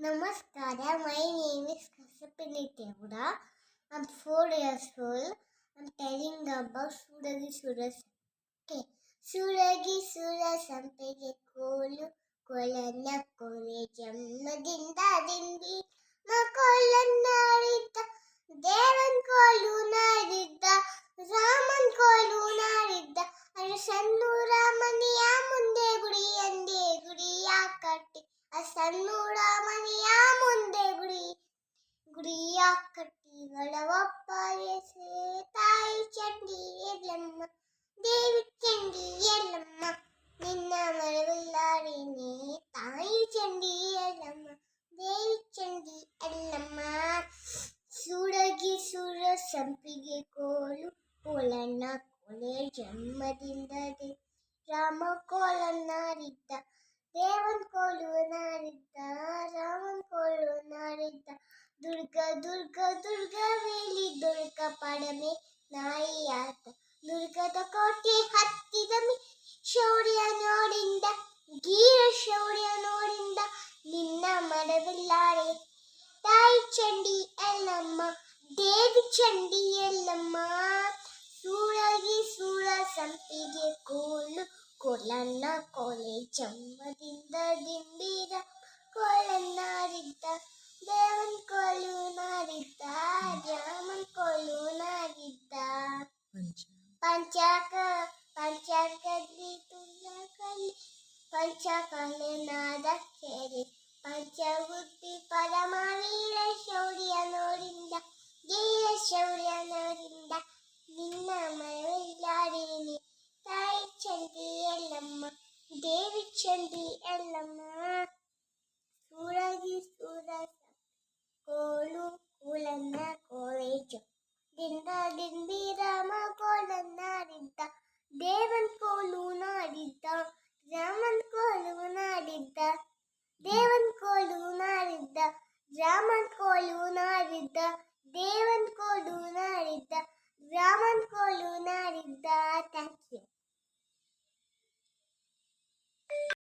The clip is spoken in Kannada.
Namaskara, my name is Kasapini Tevura. I'm 4 years old. I'm telling about Suragi Surasampe. Suragi Surasampege Kolu Kolana Kole Jammadinda Dindi Makolanarita Devan Kolu Narida Raman Kolu Narida Arasannu Ramaniya Munde Guriya Katti ಸಣ್ಣು ರಾಮನಿಯ ಮುಂದೆ ಗುಡಿಯ ಕಟ್ಟಿ ಒಳವಪ್ಪರಿಸೆ ತಾಯಿ ಚಂಡಿ ಎಲ್ಲಮ್ಮ ದೇವಿ ಚಂಡಿ ಎಲ್ಲಮ್ಮ ನಿನ್ನ ಮರವಿಲ್ಲಾರೇನೆ ತಾಯಿ ಚಂಡಿ ಎಲ್ಲಮ್ಮ ದೇವಿ ಚಂಡಿ ಎಲ್ಲಮ್ಮ ಸೂರಗಿ ಸೂರ ಸಂಪಿಗೆ ಕೋಲು ಕೋಲನ್ನ ಕೊಲೆ ಜನ್ಮದಿಂದ ರಾಮ ಕೋಲನ್ನಾರಿದ್ದ ದೇವನ್ ಕೋಲುವನಾರಿದ್ದ ರಾಮನ್ ಕೋಲುವನಾರಿದ್ದ ದುರ್ಗ ವೇಲಿ ದುರ್ಗ ಪಡಮೆ ನಾಯಿಯಾತ ದುರ್ಗದ ಕೋಟೆ ಹತ್ತಿದ ಶೌರ್ಯ ನೋಡಿಂದ ಗೀರ ಶೌರ್ಯ ನೋಡಿಂದ ನಿನ್ನ ಮಡವಿಲ್ಲಾರೆ ತಾಯಿ ಚಂಡಿ ಎಲ್ಲಮ್ಮ ದೇವಿ ಚಂಡಿ ಎಲ್ಲಮ್ಮ ಸೂರಗಿ ಸೂರ ಸಂಪಿಗೆ ಕೋಲು ಕೋಲನ್ನ ಕೋಲೆ ಜಮ್ಮದಿಂದ ದಿಂಡಿರ ಕೋಲನ್ನಾರಿದ್ದ ದೇವನ್ ಕೋಲು ನಾರಿದ್ದ ರಾಮನ್ ಕೋಲು ನಾರಿದ್ದ ಪಂಚಕಲಿ ತುಲಕಲಿ ಪಂಚಕಲೆ ನಾದ ಕೇಳಿ ಪಂಚಬುದ್ಧಿ ಪರಮವೀರ ಶೌರ್ಯ ನೋಡಿಂದ ಧೀರ ಶೌರ್ಯ ನೋಡಿಂದ ನಿನ್ನ ಮರವಿಲ್ಲಾರೇನೆ ತಾಯಿ ಚಂಡಿ ಎಲ್ಲಮ್ಮ ದೇವಿ ಚಂಡಿ ಎಲ್ಲಮ್ಮ ಸೂರಗಿ ಸೂರ ಕೋಲು ಕೂಲನ್ನ ಕೋಲೇಜು ದಿಂಡಿ ರಾಮ ಕೋಲನ್ನಾರಿದ್ದ ದೇವನ್ ಕೋಲು ನಾಡಿದ್ದ ರಾಮನ್ ಕೋಲು ನಾಡಿದ್ದ ದೇವನ್ ಕೋಲು ನಾಡಿದ್ದ ರಾಮನ್ ಕೋಲು ನಾಡಿದ್ದ ದೇವನ್ ಕೋಲು ನಾಡಿದ್ದ